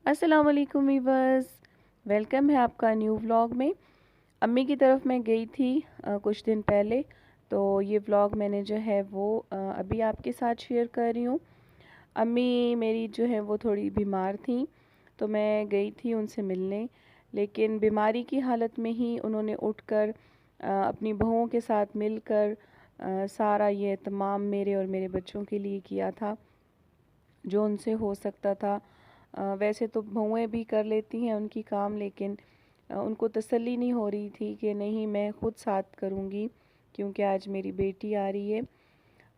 अस्सलाम वालेकुम viewers, welcome है आपका न्यू व्लॉग में। अम्मी की तरफ मैं गई थी कुछ दिन पहले, तो ये व्लॉग मैंने जो है वो अभी आपके साथ शेयर कर रही हूँ। अम्मी मेरी जो है वो थोड़ी बीमार थी, तो मैं गई थी उनसे मिलने, लेकिन बीमारी की हालत में ही उन्होंने उठकर अपनी बहुओं के साथ मिलकर सारा ये तमाम मेरे और मेरे बच्चों के लिए किया था जो उनसे हो सकता था। वैसे तो बहुएं भी कर लेती हैं उनकी काम, लेकिन उनको तसल्ली नहीं हो रही थी कि नहीं, मैं ख़ुद साथ करूँगी क्योंकि आज मेरी बेटी आ रही है।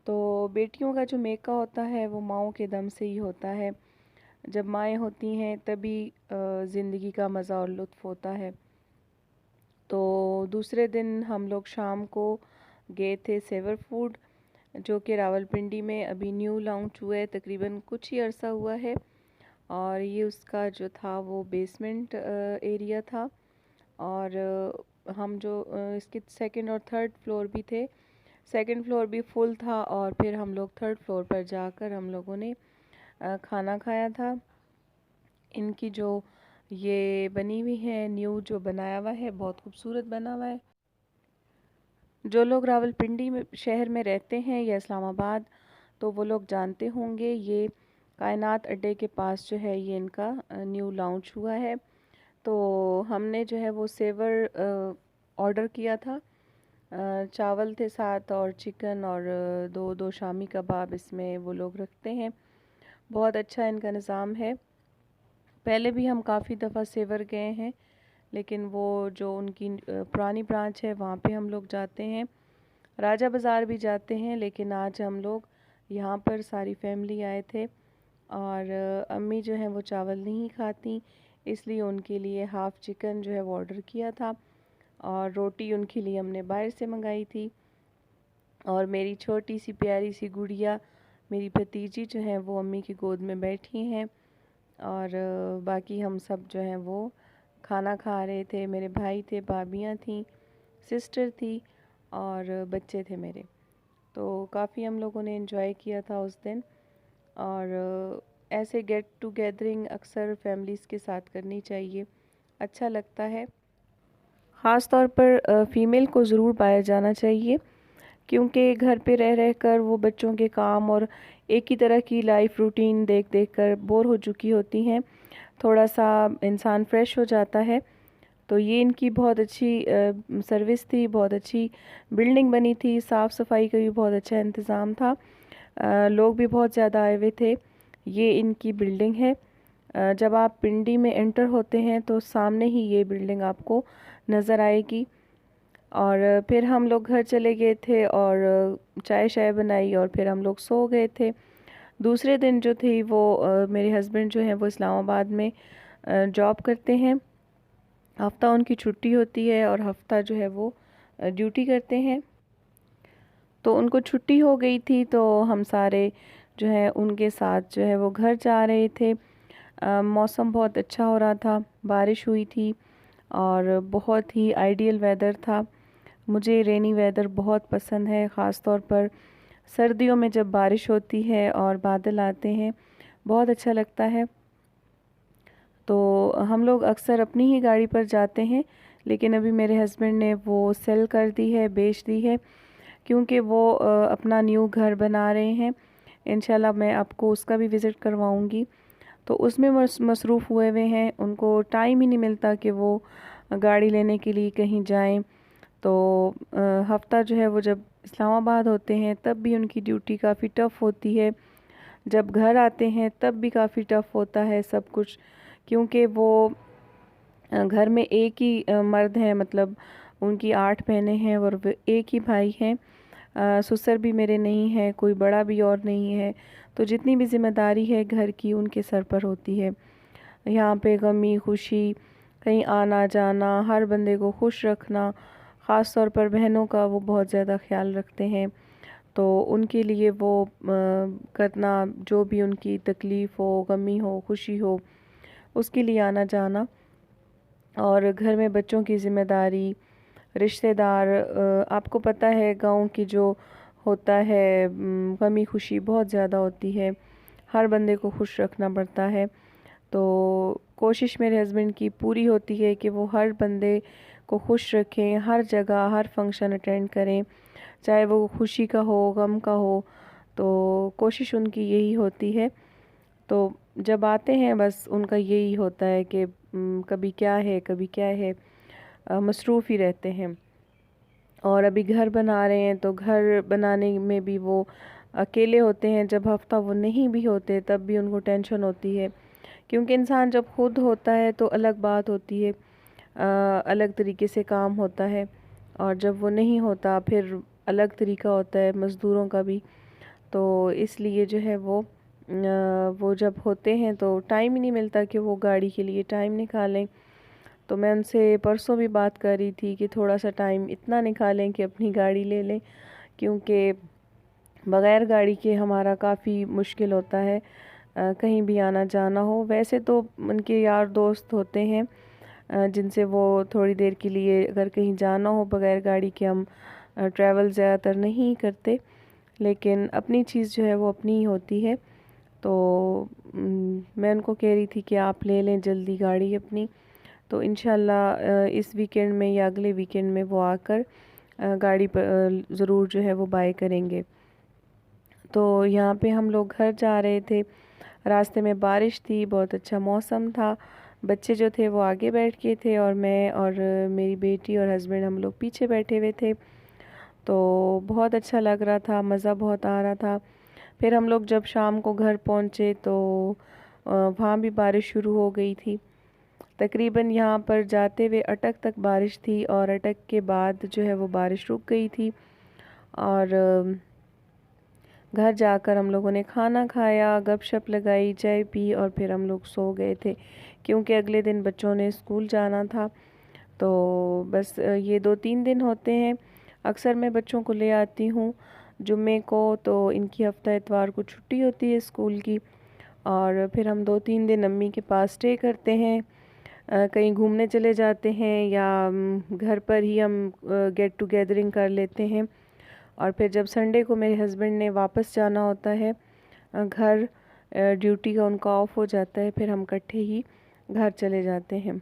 तो बेटियों का जो मेका होता है वो माँओं के दम से ही होता है। जब माएँ होती हैं तभी ज़िंदगी का मज़ा और लुत्फ़ होता है। तो दूसरे दिन हम लोग शाम को गए थे सेवर फूड, जो कि रावलपिंडी में अभी न्यू लॉन्च हुआ है, तकरीबन कुछ ही अरसा हुआ है। और ये उसका जो था वो बेसमेंट एरिया था, और हम जो इसके सेकंड और थर्ड फ्लोर भी थे। सेकंड फ्लोर भी फुल था, और फिर हम लोग थर्ड फ्लोर पर जाकर हम लोगों ने खाना खाया था। इनकी जो ये बनी हुई है, न्यू जो बनाया हुआ है, बहुत खूबसूरत बना हुआ है। जो लोग रावलपिंडी में शहर में रहते हैं या इस्लामाबाद, तो वो लोग जानते होंगे, ये कायनात अड्डे के पास जो है ये इनका न्यू लॉन्च हुआ है। तो हमने जो है वो सेवर ऑर्डर किया था। चावल थे साथ, और चिकन, और दो दो शामी कबाब इसमें वो लोग रखते हैं। बहुत अच्छा इनका निज़ाम है। पहले भी हम काफ़ी दफ़ा सेवर गए हैं, लेकिन वो जो उनकी पुरानी ब्रांच है वहाँ पे हम लोग जाते हैं। राजा बाज़ार भी जाते हैं, लेकिन आज हम लोग यहाँ पर सारी फैमिली आए थे, और अम्मी जो है वो चावल नहीं खाती, इसलिए उनके लिए हाफ़ चिकन जो है वो ऑर्डर किया था, और रोटी उनके लिए हमने बाहर से मंगाई थी। और मेरी छोटी सी प्यारी सी गुड़िया, मेरी भतीजी जो है वो अम्मी की गोद में बैठी हैं, और बाकी हम सब जो हैं वो खाना खा रहे थे। मेरे भाई थे, भाभियाँ थीं, सिस्टर थी, और बच्चे थे मेरे। तो काफ़ी हम लोगों ने एंजॉय किया था उस दिन। और ऐसे गेट टुगेदरिंग अक्सर फैमिलीज़ के साथ करनी चाहिए, अच्छा लगता है। ख़ास तौर पर फ़ीमेल को ज़रूर बाहर जाना चाहिए, क्योंकि घर पे रह रह कर वो बच्चों के काम और एक ही तरह की लाइफ रूटीन देख देख कर बोर हो चुकी होती हैं। थोड़ा सा इंसान फ्रेश हो जाता है। तो ये इनकी बहुत अच्छी सर्विस थी, बहुत अच्छी बिल्डिंग बनी थी, साफ़ सफाई का भी बहुत अच्छा इंतज़ाम था। लोग भी बहुत ज़्यादा आए हुए थे। ये इनकी बिल्डिंग है। जब आप पिंडी में एंटर होते हैं तो सामने ही ये बिल्डिंग आपको नज़र आएगी। और फिर हम लोग घर चले गए थे, और चाय शाय बनाई, और फिर हम लोग सो गए थे। दूसरे दिन जो थी वो मेरे हस्बैंड जो हैं वो इस्लामाबाद में जॉब करते हैं। हफ्ता उनकी छुट्टी होती है, और हफ्ता जो है वो ड्यूटी करते हैं। तो उनको छुट्टी हो गई थी, तो हम सारे जो है उनके साथ जो है वो घर जा रहे थे। मौसम बहुत अच्छा हो रहा था, बारिश हुई थी, और बहुत ही आइडियल वेदर था। मुझे रेनी वेदर बहुत पसंद है, ख़ास तौर पर सर्दियों में जब बारिश होती है और बादल आते हैं, बहुत अच्छा लगता है। तो हम लोग अक्सर अपनी ही गाड़ी पर जाते हैं, लेकिन अभी मेरे हस्बैंड ने वो सेल कर दी है, बेच दी है, क्योंकि वो अपना न्यू घर बना रहे हैं। इंशाल्लाह मैं आपको उसका भी विज़िट करवाऊंगी। तो उसमें मसरूफ़ हुए हुए हैं, उनको टाइम ही नहीं मिलता कि वो गाड़ी लेने के लिए कहीं जाएं। तो हफ़्ता जो है वो जब इस्लामाबाद होते हैं तब भी उनकी ड्यूटी काफ़ी टफ़ होती है, जब घर आते हैं तब भी काफ़ी टफ़ होता है सब कुछ, क्योंकि वो घर में एक ही मर्द हैं, मतलब उनकी 8 बहनें हैं और वो एक ही भाई हैं। ससुर भी मेरे नहीं हैं, कोई बड़ा भी और नहीं है। तो जितनी भी ज़िम्मेदारी है घर की उनके सर पर होती है। यहाँ पे गमी खुशी, कहीं आना जाना, हर बंदे को खुश रखना, ख़ास तौर पर बहनों का वो बहुत ज़्यादा ख्याल रखते हैं। तो उनके लिए वो करना, जो भी उनकी तकलीफ़ हो, गमी हो, खुशी हो, उसके लिए आना जाना। और घर में बच्चों की ज़िम्मेदारी, रिश्तेदार, आपको पता है गाँव की जो होता है गमी खुशी बहुत ज़्यादा होती है, हर बंदे को खुश रखना पड़ता है। तो कोशिश मेरे हस्बैंड की पूरी होती है कि वो हर बंदे को खुश रखें, हर जगह हर फंक्शन अटेंड करें, चाहे वो खुशी का हो गम का हो। तो कोशिश उनकी यही होती है। तो जब आते हैं बस उनका यही होता है कि कभी क्या है कभी क्या है, मसरूफ़ ही रहते हैं। और अभी घर बना रहे हैं तो घर बनाने में भी वो अकेले होते हैं। जब हफ्ता वो नहीं भी होते तब भी उनको टेंशन होती है, क्योंकि इंसान जब खुद होता है तो अलग बात होती है, अलग तरीके से काम होता है। और जब वो नहीं होता फिर अलग तरीका होता है मज़दूरों का भी। तो इसलिए जो है वो जब होते हैं तो टाइम ही नहीं मिलता कि वो गाड़ी के लिए टाइम निकालें। तो मैं उनसे परसों भी बात कर रही थी कि थोड़ा सा टाइम इतना निकालें कि अपनी गाड़ी ले लें, क्योंकि बग़ैर गाड़ी के हमारा काफ़ी मुश्किल होता है कहीं भी आना जाना हो। वैसे तो उनके यार दोस्त होते हैं जिनसे वो थोड़ी देर के लिए अगर कहीं जाना हो बग़ैर गाड़ी के, हम ट्रैवल ज़्यादातर नहीं करते, लेकिन अपनी चीज़ जो है वो अपनी ही होती है। तो मैं उनको कह रही थी कि आप ले लें जल्दी गाड़ी अपनी। तो इंशाल्लाह इस वीकेंड में या अगले वीकेंड में वो आकर गाड़ी पर ज़रूर जो है वो बाय करेंगे। तो यहाँ पे हम लोग घर जा रहे थे, रास्ते में बारिश थी, बहुत अच्छा मौसम था। बच्चे जो थे वो आगे बैठ के थे और मैं और मेरी बेटी और हस्बैंड हम लोग पीछे बैठे हुए थे। तो बहुत अच्छा लग रहा था, मज़ा बहुत आ रहा था। फिर हम लोग जब शाम को घर पहुँचे तो वहाँ भी बारिश शुरू हो गई थी। तकरीबन यहाँ पर जाते हुए अटक तक बारिश थी और अटक के बाद जो है वो बारिश रुक गई थी। और घर जाकर हम लोगों ने खाना खाया, गपशप लगाई, चाय पी और फिर हम लोग सो गए थे, क्योंकि अगले दिन बच्चों ने स्कूल जाना था। तो बस ये 2-3 दिन होते हैं। अक्सर मैं बच्चों को ले आती हूँ जुम्मे को, तो इनकी हफ्ता इतवार को छुट्टी होती है स्कूल की। और फिर हम 2-3 दिन अम्मी के पास स्टे करते हैं, कहीं घूमने चले जाते हैं या घर पर ही हम गेट टुगेदरिंग कर लेते हैं। और फिर जब संडे को मेरे हस्बैंड ने वापस जाना होता है घर, ड्यूटी का उनका ऑफ हो जाता है, फिर हम इकट्ठे ही घर चले जाते हैं।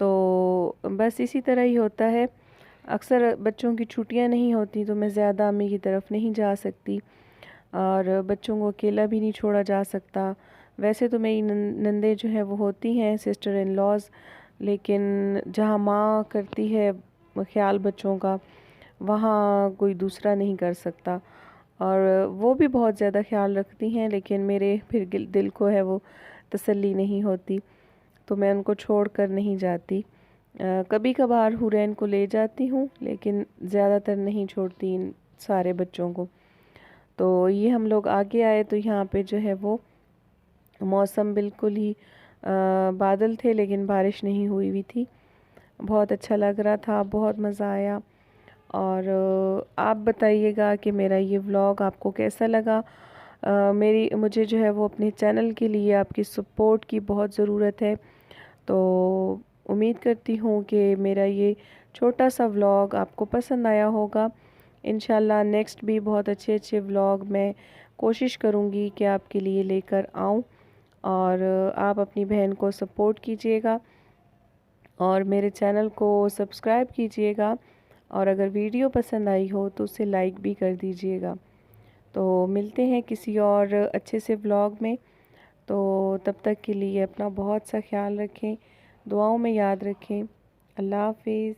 तो बस इसी तरह ही होता है। अक्सर बच्चों की छुट्टियां नहीं होती तो मैं ज़्यादा अम्मी की तरफ नहीं जा सकती और बच्चों को अकेला भी नहीं छोड़ा जा सकता। वैसे तो मेरी नंदे जो है वो होती हैं सिस्टर इन लॉज, लेकिन जहाँ माँ करती है ख्याल बच्चों का, वहाँ कोई दूसरा नहीं कर सकता। और वो भी बहुत ज़्यादा ख्याल रखती हैं, लेकिन मेरे फिर दिल को है वो तसल्ली नहीं होती, तो मैं उनको छोड़ कर नहीं जाती। कभी कभार हुरैन को ले जाती हूँ, लेकिन ज़्यादातर नहीं छोड़ती इन सारे बच्चों को। तो ये हम लोग आगे आए तो यहाँ पे जो है वो मौसम बिल्कुल ही बादल थे, लेकिन बारिश नहीं हुई हुई थी। बहुत अच्छा लग रहा था, बहुत मज़ा आया। और आप बताइएगा कि मेरा ये व्लॉग आपको कैसा लगा। मुझे जो है वो अपने चैनल के लिए आपकी सपोर्ट की बहुत ज़रूरत है। तो उम्मीद करती हूँ कि मेरा ये छोटा सा व्लॉग आपको पसंद आया होगा। इंशाल्लाह नेक्स्ट भी बहुत अच्छे अच्छे व्लॉग मैं कोशिश करूँगी कि आपके लिए लेकर आऊँ। और आप अपनी बहन को सपोर्ट कीजिएगा और मेरे चैनल को सब्सक्राइब कीजिएगा। और अगर वीडियो पसंद आई हो तो उसे लाइक भी कर दीजिएगा। तो मिलते हैं किसी और अच्छे से व्लॉग में। तो तब तक के लिए अपना बहुत सा ख्याल रखें, दुआओं में याद रखें। अल्लाह हाफिज़।